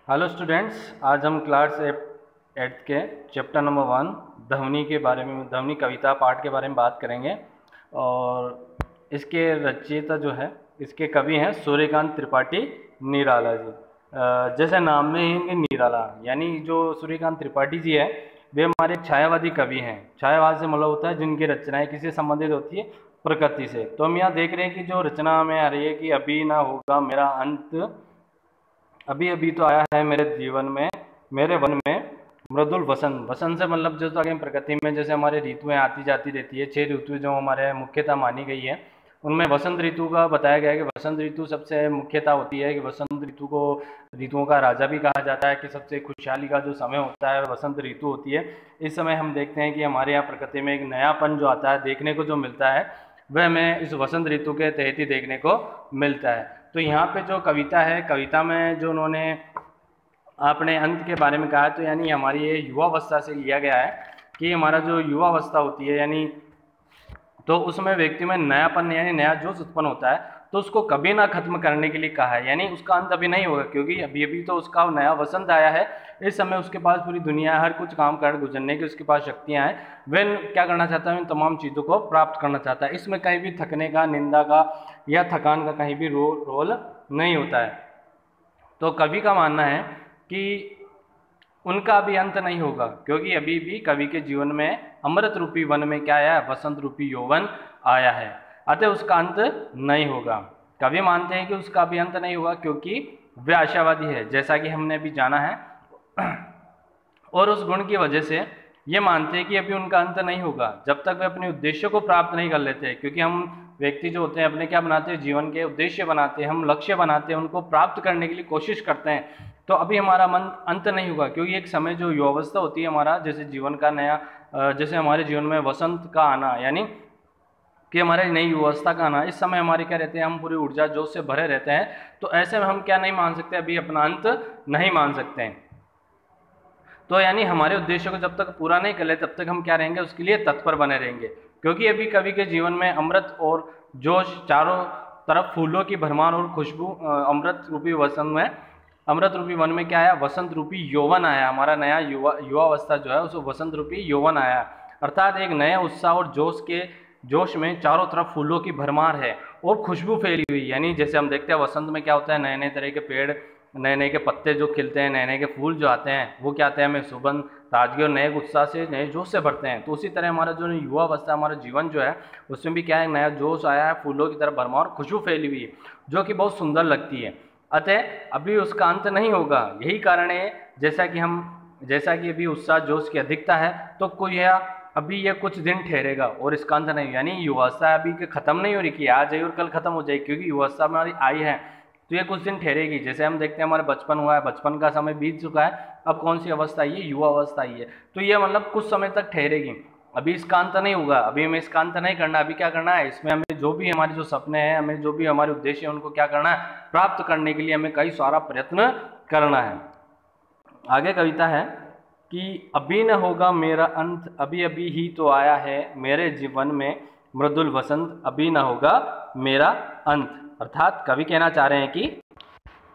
Hello students, आज हम class eighth के चैप्टर नंबर 1 ध्वनि के बारे में, ध्वनि कविता पाठ के बारे में बात करेंगे। और इसके रचयिता जो है, इसके कवि हैं सूर्यकांत त्रिपाठी निराला जी। जैसे नाम में ही इनके निराला, यानी जो सूर्यकांत त्रिपाठी जी है वे हमारे एक छायावादी कवि हैं। छायावाद से मतलब होता है जिनकी रचनाएं किसी संबंधित होती है प्रकृति से। तो हम यहाँ देख रहे हैं कि जो रचना में आ रही है कि अभी ना होगा मेरा अंत, अभी अभी तो आया है मेरे जीवन में, मेरे वन में मृदुल वसंत। वसंत से मतलब जो आगे प्रकृति में जैसे हमारे ऋतुएं आती जाती रहती है, 6 ऋतु जो हमारे मुख्यतः मानी गई है, उनमें वसंत ऋतु का बताया गया है कि वसंत ऋतु सबसे मुख्यता होती है। कि वसंत ऋतु को ऋतुओं का राजा भी कहा जाता है, कि सबसे खुशहाली का जो समय होता है वसंत ऋतु होती है। इस समय हम देखते हैं कि हमारे यहाँ प्रकृति में एक नयापन जो आता है, देखने को जो मिलता है, वह हमें इस वसंत ऋतु के तहत ही देखने को मिलता है। तो यहाँ पे जो कविता है, कविता में जो उन्होंने अपने अंत के बारे में कहा है, तो यानी हमारी ये युवावस्था से लिया गया है कि हमारा जो युवावस्था होती है, यानी तो उसमें व्यक्ति में नयापन यानी नया जोश उत्पन्न होता है, तो उसको कभी ना खत्म करने के लिए कहा है। यानी उसका अंत अभी नहीं होगा, क्योंकि अभी अभी तो उसका नया वसंत आया है। इस समय उसके पास पूरी दुनिया, हर कुछ काम कर गुजरने की उसके पास शक्तियां हैं। वह क्या करना चाहता है, इन तमाम चीज़ों को प्राप्त करना चाहता है। इसमें कहीं भी थकने का, निंदा का या थकान का कहीं भी रोल नहीं होता है। तो कवि का मानना है कि उनका अभी अंत नहीं होगा, क्योंकि अभी भी कवि के जीवन में अमृत रूपी वन में क्या आया है, वसंत रूपी यौवन आया है। अतः उसका अंत नहीं होगा। कवि मानते हैं कि उसका अभी अंत नहीं होगा, क्योंकि वे आशावादी है, जैसा कि हमने अभी जाना है। और उस गुण की वजह से ये मानते हैं कि अभी उनका अंत नहीं होगा जब तक वे अपने उद्देश्य को प्राप्त नहीं कर लेते। क्योंकि हम व्यक्ति जो होते हैं अपने क्या बनाते हैं, जीवन के उद्देश्य बनाते हैं, हम लक्ष्य बनाते हैं, उनको प्राप्त करने के लिए कोशिश करते हैं। तो अभी हमारा मन अंत नहीं होगा, क्योंकि एक समय जो युवावस्था होती है हमारा, जैसे जीवन का नया, जैसे हमारे जीवन में वसंत का आना, यानी कि हमारे नई युवावस्था का आना, इस समय हमारे क्या रहते हैं, हम पूरी ऊर्जा जोश से भरे रहते हैं। तो ऐसे में हम क्या नहीं मान सकते, अभी अपना अंत नहीं मान सकते हैं। तो यानी हमारे उद्देश्य को जब तक पूरा नहीं कर ले, तब तक हम क्या रहेंगे, उसके लिए तत्पर बने रहेंगे। क्योंकि अभी कवि के जीवन में अमृत और जोश, चारों तरफ फूलों की भरमार और खुशबू, अमृत रूपी वसंत में, अमृत रूपी वन में क्या आया, वसंत रूपी यौवन आया। हमारा नया युवावस्था जो है उस वसंत रूपी यौवन आया, अर्थात एक नए उत्साह और जोश में चारों तरफ फूलों की भरमार है और खुशबू फैली हुई। यानी जैसे हम देखते हैं वसंत में क्या होता है, नए नए तरह के पेड़, नए नए के पत्ते जो खिलते हैं, नए नए के फूल जो आते हैं, वो क्या आते हैं, हमें सुगंध, ताजगी और नए उत्साह से, नए जोश से भरते हैं। तो उसी तरह हमारा जो युवावस्था, हमारा जीवन जो है, उसमें भी क्या है, नया जोश आया है, फूलों की तरह भरमार, खुशबू फैली हुई है, जो कि बहुत सुंदर लगती है। अतः अभी उसका अंत नहीं होगा। यही कारण है, जैसा कि अभी उत्साह जोश की अधिकता है, तो कोई अभी ये कुछ दिन ठहरेगा और इसका अंत नहीं। यानी युवावस्था अभी खत्म नहीं हो रही कि आज आई और कल खत्म हो जाएगी, क्योंकि युवावस्था हमारी आई है तो ये कुछ दिन ठहरेगी। जैसे हम देखते हैं हमारे बचपन हुआ है, बचपन का समय बीत चुका है, अब कौन सी अवस्था आई है, युवा अवस्था आई है। तो ये मतलब कुछ समय तक ठहरेगी, अभी इसका अंत नहीं होगा। अभी हमें इसका अंत नहीं करना। अभी क्या करना है, इसमें हमें जो भी हमारे जो सपने हैं, हमें जो भी हमारे उद्देश्य है, उनको क्या करना है, प्राप्त करने के लिए हमें कई सारा प्रयत्न करना है। आगे कविता है कि अभी न होगा मेरा अंत, अभी अभी ही तो आया है मेरे जीवन में मृदुल वसंत, अभी न होगा मेरा अंत। अर्थात कवि कहना चाह रहे हैं कि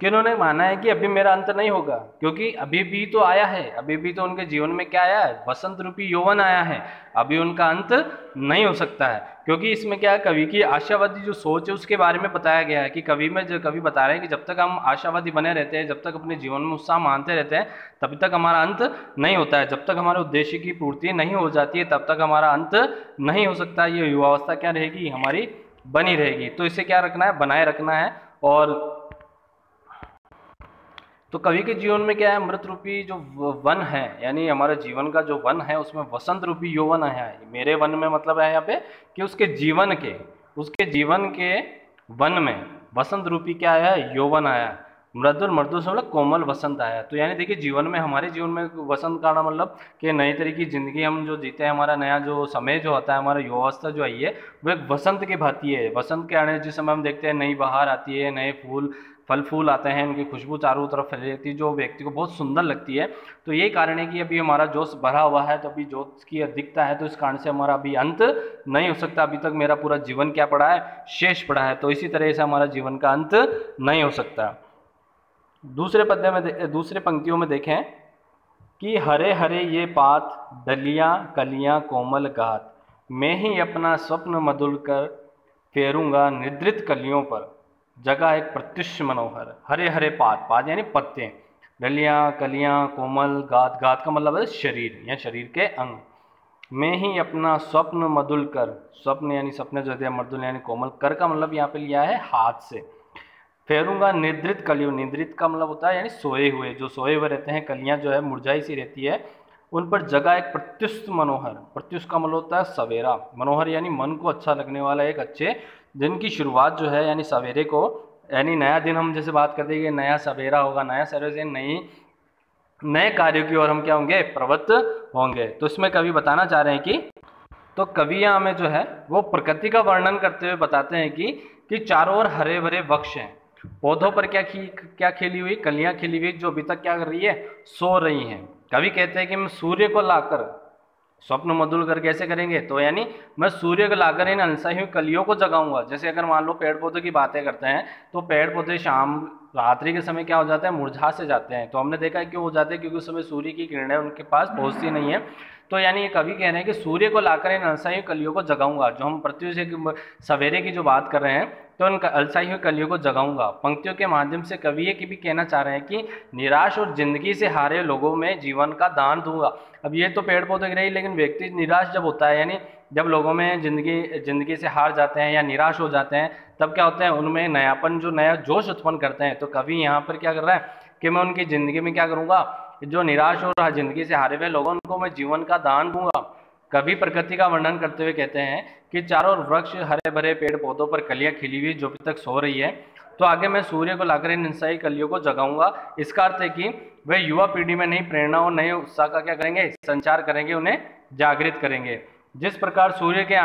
उन्होंने माना है कि अभी मेरा अंत नहीं होगा, क्योंकि अभी भी तो आया है, अभी भी तो उनके जीवन में क्या आया है, वसंत रूपी यौवन आया है। अभी उनका अंत नहीं हो सकता है, क्योंकि इसमें क्या है, कवि की आशावादी जो सोच है उसके बारे में बताया गया है। कि कवि बता रहे हैं कि जब तक हम आशावादी बने रहते हैं, जब तक अपने जीवन में उत्साह मानते रहते हैं, तभी तक हमारा अंत नहीं होता है। जब तक हमारे उद्देश्य की पूर्ति नहीं हो जाती है, तब तक हमारा अंत नहीं हो सकता। ये युवावस्था क्या रहेगी, हमारी बनी रहेगी। तो इसे क्या रखना है, बनाए रखना है। और तो कवि के जीवन में क्या है, अमृत रूपी जो वन है, यानी हमारे जीवन का जो वन है, उसमें वसंत रूपी यौवन है। मेरे वन में मतलब है यहाँ पे कि उसके जीवन के वन में वसंत रूपी क्या आया है, यौवन आया, मृदुल मृदुल से मतलब कोमल वसंत आया। तो यानी देखिए जीवन में, हमारे जीवन में वसंत का आना मतलब कि नई तरह की जिंदगी हम जो जीते हैं, हमारा नया जो समय जो होता है, हमारा युवावस्था जो आई है, वो एक वसंत की भांति है। वसंत के आने जिस समय हम देखते हैं नई बहार आती है, नए फल फूल आते हैं, उनकी खुशबू चारों तरफ फैली रहती है, जो व्यक्ति को बहुत सुंदर लगती है। तो यही कारण है कि अभी हमारा जोश भरा हुआ है, तो अभी जोश की अधिकता है, तो इस कारण से हमारा अभी अंत नहीं हो सकता। अभी तक मेरा पूरा जीवन क्या पड़ा है, शेष पड़ा है। तो इसी तरह से हमारा जीवन का अंत नहीं हो सकता। दूसरे पंक्तियों में देखें कि हरे हरे ये पात, डलियां कलियां कोमल गात, मैं ही अपना स्वप्न मधुर कर फेरूंगा निद्रित कलियों पर, जगह एक प्रत्युष मनोहर। हरे हरे पात, पात यानी पत्ते, डलियां कलियां कोमल गात, गात का मतलब है शरीर या शरीर के अंग। मैं ही अपना स्वप्न मधुल कर, स्वप्न यानी सपने जो दिया, मधुल यानी कोमल, कर का मतलब यहाँ पे लिया है हाथ से। फेरूंगा निद्रित कलियों, निद्रित का मतलब होता है यानी सोए हुए, जो सोए हुए रहते हैं, कलियां जो है मुरझाई सी रहती है, उन पर जगह एक प्रत्युष मनोहर। प्रत्युष का मतलब होता है सवेरा, मनोहर यानी मन को अच्छा लगने वाला एक अच्छे दिन की शुरुआत जो है, यानी सवेरे को, यानी नया दिन हम जैसे बात करते हैं कि नया सवेरा होगा, नया सवेरे से नए कार्यों की ओर हम क्या होंगे, प्रवृत्त होंगे। तो इसमें कवि बताना चाह रहे हैं कि, तो कवि यहाँ में जो है वो प्रकृति का वर्णन करते हुए बताते हैं कि चारों ओर हरे भरे वृक्ष हैं, पौधों पर क्या खिली हुई, कलियां खिली हुई, जो अभी तक क्या कर रही है, सो रही हैं। कवि कहते हैं कि मैं सूर्य को लाकर स्वप्न मधुर कर कैसे करेंगे, तो यानी मैं सूर्य को लाकर इन अनसाई हुई कलियों को जगाऊंगा। जैसे अगर मान लो पेड़ पौधों की बातें करते हैं, तो पेड़ पौधे शाम रात्रि के समय क्या हो जाते हैं, मुरझा से जाते हैं। तो हमने देखा है क्यों हो जाते हैं, क्योंकि उस समय सूर्य की किरणें उनके पास पहुंचती नहीं है। तो यानी ये कवि कह रहे हैं कि सूर्य को लाकर इन अनसाई हुई कलियों को जगाऊंगा। जो हम पृथ्वी से सवेरे की जो बात कर रहे हैं, तो उन अलसाई हुई कलियों को जगाऊंगा। पंक्तियों के माध्यम से कवि ये भी कहना चाह रहे हैं कि निराश और जिंदगी से हारे लोगों में जीवन का दान दूंगा। अब ये तो पेड़ पौधे की रही, लेकिन व्यक्ति निराश जब होता है, यानी जब लोगों में जिंदगी से हार जाते हैं या निराश हो जाते हैं, तब क्या होता है, उनमें नयापन, जो नया जोश उत्पन्न करते हैं। तो कवि यहाँ पर क्या कर रहा है कि मैं उनकी ज़िंदगी में क्या करूँगा, जो निराश और ज़िंदगी से हारे हुए लोगों, उनको मैं जीवन का दान दूंगा। कवि प्रकृति का वर्णन करते हुए कहते हैं कि चारों वृक्ष, हरे भरे पेड़ पौधों पर कलियां खिली हुई जो अभी तक सो रही है, तो आगे मैं सूर्य को लाकर इन इंसाई कलियों को जगाऊंगा। इसका अर्थ है कि वे युवा पीढ़ी में नई प्रेरणा और नए उत्साह का क्या करेंगे, संचार करेंगे, उन्हें जागृत करेंगे। जिस प्रकार सूर्य के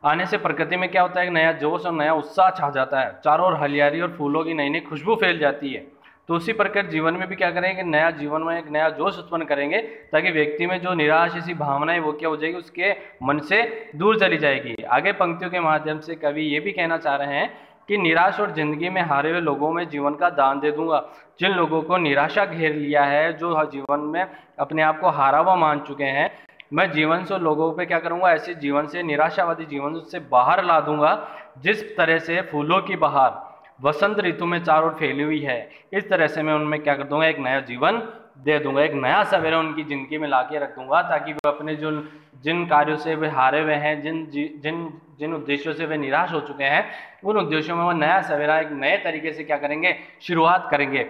आने से प्रकृति में क्या होता है, एक नया जोश और नया उत्साह छा जाता है, चारों ओर हरियाली और फूलों की नई नई खुशबू फैल जाती है। तो उसी प्रकार जीवन में भी क्या करेंगे, नया जीवन में एक नया जोश उत्पन्न करेंगे, ताकि व्यक्ति में जो निराश ऐसी भावनाएं वो क्या हो जाएगी, उसके मन से दूर चली जाएगी। आगे पंक्तियों के माध्यम से कवि ये भी कहना चाह रहे हैं कि निराश और जिंदगी में हारे हुए लोगों में जीवन का दान दे दूंगा। जिन लोगों को निराशा घेर लिया है, जो जीवन में अपने आप को हारा हुआ मान चुके हैं, मैं जीवन से लोगों पे क्या करूंगा, ऐसे जीवन से, निराशावादी जीवन से बाहर ला दूंगा। जिस तरह से फूलों की बहार वसंत ऋतु में चारों ओर फैली हुई है, इस तरह से मैं उनमें क्या कर दूंगा, एक नया जीवन दे दूंगा, एक नया सवेरा उनकी जिंदगी में लाके रख दूंगा, ताकि वो अपने जिन कार्यों से वे हारे हुए हैं, जिन उद्देश्यों से वे निराश हो चुके हैं, उन उद्देश्यों में वो नया सवेरा एक नए तरीके से क्या करेंगे, शुरुआत करेंगे,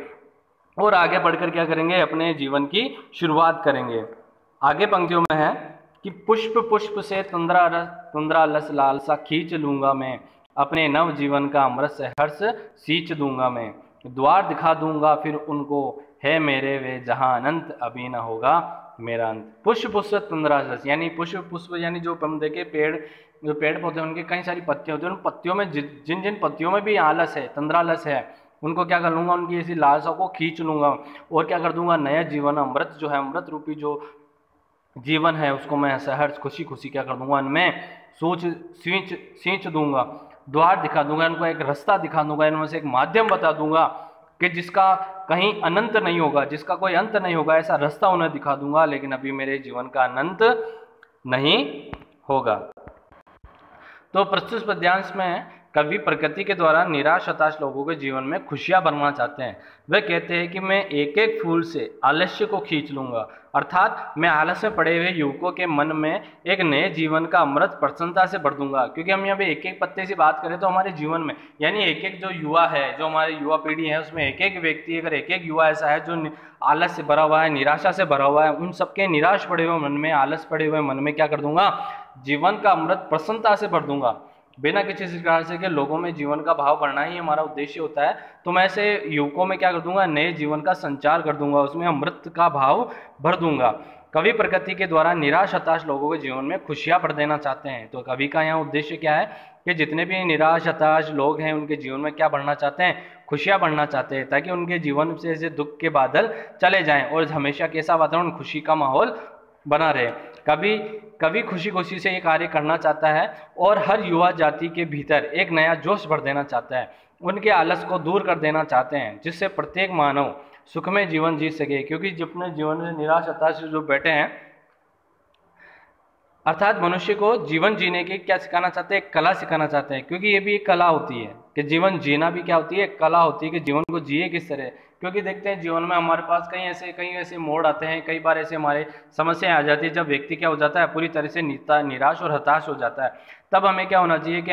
और आगे बढ़कर क्या करेंगे, अपने जीवन की शुरुआत करेंगे। आगे पंक्तियों में है कि पुष्प पुष्प से तुंद्रा लस लालसा खींच लूंगा मैं, अपने नव जीवन का अमृत से हर्ष सींच दूंगा मैं, द्वार दिखा दूंगा फिर उनको, है मेरे वे जहां अनंत अभी न होगा मेरा अंत। पुष्प पुष्प तुंद्रा रस, यानी पुष्प यानी जो हम देखे जो पेड़ पौधे उनके कई सारी पत्तियां होती हैं, उन पत्तियों में जिन जिन पत्तियों में भी आलस है, तंद्रालस है, उनको क्या कर लूंगा, उनकी ऐसी लालसा को खींच लूंगा, और क्या कर दूंगा, नया जीवन, अमृत जो है, अमृत रूपी जो जीवन है, उसको मैं सहर्ष खुशी खुशी क्या कर दूंगा, इनमें सींच दूंगा, द्वार दिखा दूंगा, इनको एक रास्ता दिखा दूंगा, इनमें से एक माध्यम बता दूंगा कि जिसका कहीं अनंत नहीं होगा, जिसका कोई अंत नहीं होगा, ऐसा रास्ता उन्हें दिखा दूंगा, लेकिन अभी मेरे जीवन का अनंत नहीं होगा। तो प्रस्तुत पद्यांश में कवि प्रकृति के द्वारा निराश हताश लोगों के जीवन में खुशियां भरना चाहते हैं। वे कहते हैं कि मैं एक एक फूल से आलस्य को खींच लूंगा, अर्थात मैं आलस में पड़े हुए युवकों के मन में एक नए जीवन का अमृत प्रसन्नता से भर दूंगा। क्योंकि हम यहाँ पे एक एक पत्ते से बात करें तो हमारे जीवन में, यानी एक एक जो युवा है, जो हमारी युवा पीढ़ी है, उसमें एक एक व्यक्ति, अगर एक एक युवा ऐसा है जो आलस से भरा हुआ है, निराशा से भरा हुआ है, उन सबके निराश पड़े हुए मन में, आलस पड़े हुए मन में क्या कर दूंगा, जीवन का अमृत प्रसन्नता से भर दूंगा। बिना किसी प्रकार से कि लोगों में जीवन का भाव बढ़ना ही हमारा उद्देश्य होता है, तो मैं ऐसे युवकों में क्या कर दूंगा, नए जीवन का संचार कर दूंगा, उसमें अमृत का भाव भर दूंगा। कवि प्रकृति के द्वारा निराश हताश लोगों के जीवन में खुशियां भर देना चाहते हैं। तो कवि का यहाँ उद्देश्य क्या है कि जितने भी निराश हताश लोग हैं, उनके जीवन में क्या बढ़ना चाहते हैं, खुशियां बढ़ना चाहते हैं, ताकि उनके जीवन से ऐसे दुख के बादल चले जाएं और हमेशा कैसा वातावरण, खुशी का माहौल बना रहे। कभी कभी खुशी खुशी से ये कार्य करना चाहता है और हर युवा जाति के भीतर एक नया जोश भर देना चाहता है, उनके आलस को दूर कर देना चाहते हैं, जिससे प्रत्येक मानव सुखमय जीवन जी सके। क्योंकि जितने जीवन में निराश हताश जो बैठे हैं, अर्थात मनुष्य को जीवन जीने की क्या सिखाना चाहते हैं, कला सिखाना चाहते हैं। क्योंकि ये भी एक कला होती है कि जीवन जीना भी क्या होती है, कला होती है कि जीवन को जिए किस तरह। क्योंकि देखते हैं जीवन में हमारे पास कई ऐसे मोड़ आते हैं, कई बार ऐसे हमारे समस्याएं आ जाती है जब व्यक्ति क्या हो जाता है, पूरी तरह से निराश और हताश हो जाता है। तब हमें क्या होना चाहिए कि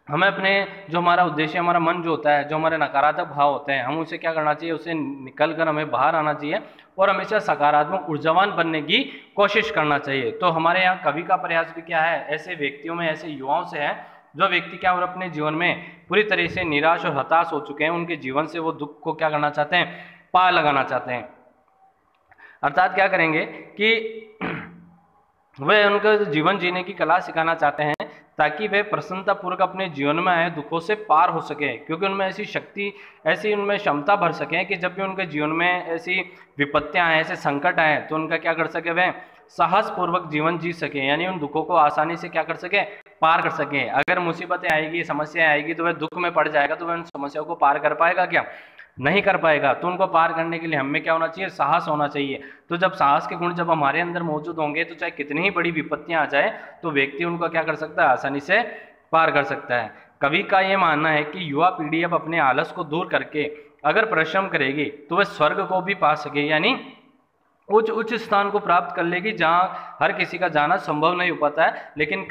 हमें अपने जो हमारा उद्देश्य, हमारा मन जो होता है, जो हमारे नकारात्मक भाव होते हैं, हम उसे क्या करना चाहिए, उसे निकल कर हमें बाहर आना चाहिए और हमेशा सकारात्मक ऊर्जावान बनने की कोशिश करना चाहिए। तो हमारे यहाँ कवि का प्रयास भी क्या है, ऐसे व्यक्तियों में, ऐसे युवाओं से है जो व्यक्ति क्या और अपने जीवन में पूरी तरह से निराश और हताश हो चुके हैं, उनके जीवन से वो दुख को क्या करना चाहते हैं, पार लगाना चाहते हैं। अर्थात क्या करेंगे कि वे उनका जीवन जीने की कला सिखाना चाहते हैं ताकि वे प्रसन्नतापूर्वक अपने जीवन में आए दुखों से पार हो सके। क्योंकि उनमें ऐसी शक्ति, ऐसी उनमें क्षमता भर सके कि जब भी उनके जीवन में ऐसी विपत्तियां आए, ऐसे संकट आए, तो उनका क्या कर सके, वे साहसपूर्वक जीवन जी सके, यानी उन दुखों को आसानी से क्या कर सके, पार कर सके। अगर मुसीबतें आएगी, समस्याएं आएगी, तो वह दुख में पड़ जाएगा, तो वह उन समस्याओं को पार कर पाएगा क्या, नहीं कर पाएगा। तो उनको पार करने के लिए हमें क्या होना चाहिए, साहस होना चाहिए। तो जब साहस के गुण जब हमारे अंदर मौजूद होंगे, तो चाहे कितनी ही बड़ी विपत्तियां आ जाए, तो व्यक्ति उनको क्या कर सकता है, आसानी से पार कर सकता है। कवि का ये मानना है कि युवा पीढ़ी अब अपने आलस को दूर करके अगर परिश्रम करेगी तो वह स्वर्ग को भी पा सके, यानी उच्च स्थान को प्राप्त कर लेगी जहाँ हर किसी का जाना संभव नहीं हो पाता है। लेकिन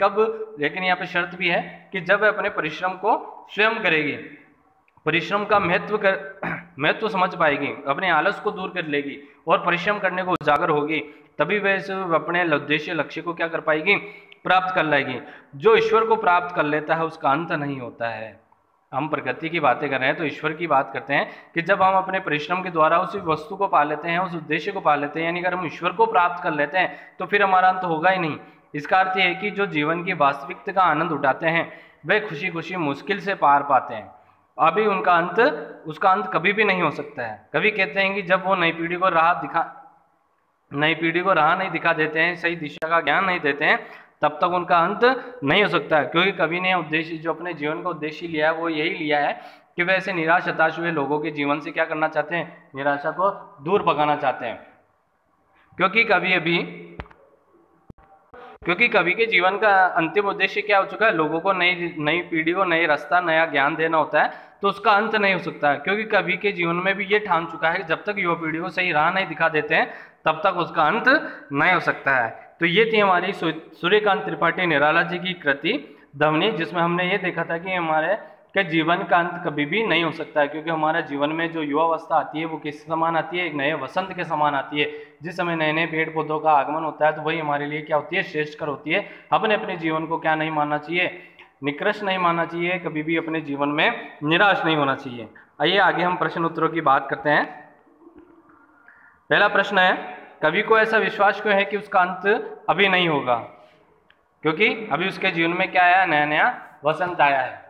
यहाँ पे शर्त भी है कि जब वह अपने परिश्रम को स्वयं करेगी, परिश्रम का महत्व समझ पाएगी, अपने आलस को दूर कर लेगी और परिश्रम करने को उजागर होगी, तभी वह अपने उद्देश्य लक्ष्य को क्या कर पाएगी, प्राप्त कर लेगी। जो ईश्वर को प्राप्त कर लेता है उसका अंत नहीं होता है। हम प्रकृति की बातें कर रहे हैं तो ईश्वर की बात करते हैं कि जब हम अपने परिश्रम के द्वारा उस वस्तु को पा लेते हैं, उस उद्देश्य को पा लेते हैं, यानी अगर हम ईश्वर को प्राप्त कर लेते हैं तो फिर हमारा अंत होगा ही नहीं। इसका अर्थ यह है कि जो जीवन की वास्तविकता का आनंद उठाते हैं वे खुशी खुशी मुश्किल से पार पाते हैं। अभी उसका अंत कभी भी नहीं हो सकता है। कभी कहते हैं कि जब वो नई पीढ़ी को राह नहीं दिखा देते हैं, सही दिशा का ज्ञान नहीं देते हैं, तब तक उनका अंत नहीं हो सकता है। क्योंकि कवि ने उद्देश्य, जो अपने जीवन का उद्देश्य लिया है, वो यही लिया है कि वह ऐसे निराश हताश हुए लोगों के जीवन से क्या करना चाहते हैं, निराशा को दूर भगाना चाहते हैं। क्योंकि कवि के जीवन का अंतिम उद्देश्य क्या हो चुका है, लोगों को नई पीढ़ी को नई रास्ता, नया ज्ञान देना होता है, तो उसका अंत नहीं हो सकता है। क्योंकि कवि के जीवन में भी ये ठान चुका है कि जब तक युवा पीढ़ी को सही राह नहीं दिखा देते हैं तब तक उसका अंत नहीं हो सकता है। तो ये थी हमारी सूर्यकांत त्रिपाठी निराला जी की कृति ध्वनि, जिसमें हमने ये देखा था कि हमारे के जीवन का अंत कभी भी नहीं हो सकता है। क्योंकि हमारे जीवन में जो युवावस्था आती है वो किस समान आती है, एक नए वसंत के समान आती है। जिस समय नए नए पेड़ पौधों का आगमन होता है तो वही हमारे लिए क्या होती है, श्रेष्ठकर होती है। अपने जीवन को क्या नहीं मानना चाहिए, निकृष्ट नहीं मानना चाहिए, कभी भी अपने जीवन में निराश नहीं होना चाहिए। आइए आगे हम प्रश्न उत्तरों की बात करते हैं। पहला प्रश्न है, कवि को ऐसा विश्वास क्यों है कि उसका अंत अभी नहीं होगा? क्योंकि अभी उसके जीवन में क्या आया, नया नया वसंत आया है।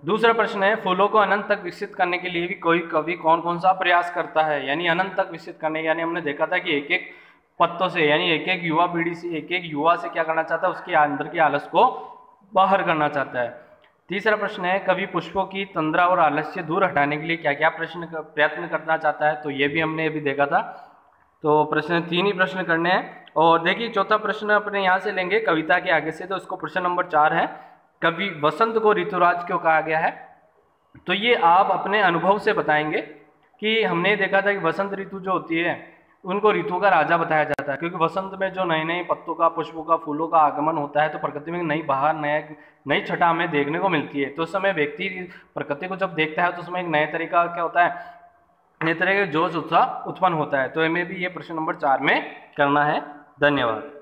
दूसरा प्रश्न है, फूलों को अनंत तक विकसित करने के लिए भी कोई कवि कौन कौन सा प्रयास करता है? यानी अनंत तक विकसित करने, यानी हमने देखा था कि एक एक पत्तों से, यानी एक एक युवा पीढ़ी से, एक एक युवा से क्या करना चाहता है, उसके अंदर के आलस को बाहर करना चाहता है। तीसरा प्रश्न है, कवि पुष्पों की तंद्रा और आलस्य दूर हटाने के लिए क्या क्या प्रयत्न करना चाहता है? तो ये भी हमने अभी देखा था। तो प्रश्न 3 ही प्रश्न करने हैं। और देखिए चौथा प्रश्न अपने यहाँ से लेंगे कविता के आगे से, तो इसको प्रश्न नंबर 4 है, कवि वसंत को ऋतुराज क्यों कहा गया है? तो ये आप अपने अनुभव से बताएंगे कि हमने देखा था कि वसंत ऋतु जो होती है उनको ऋतु का राजा बताया जाता है। क्योंकि वसंत में जो नए नए पत्तों का, पुष्पों का, फूलों का आगमन होता है तो प्रकृति में नई बहार, नई छटा हमें देखने को मिलती है। तो उस समय व्यक्ति प्रकृति को जब देखता है तो उसमें एक नए तरीका क्या होता है, नए तरह का जोश उत्साह उत्पन्न होता है। तो हमें भी ये प्रश्न नंबर 4 में करना है। धन्यवाद।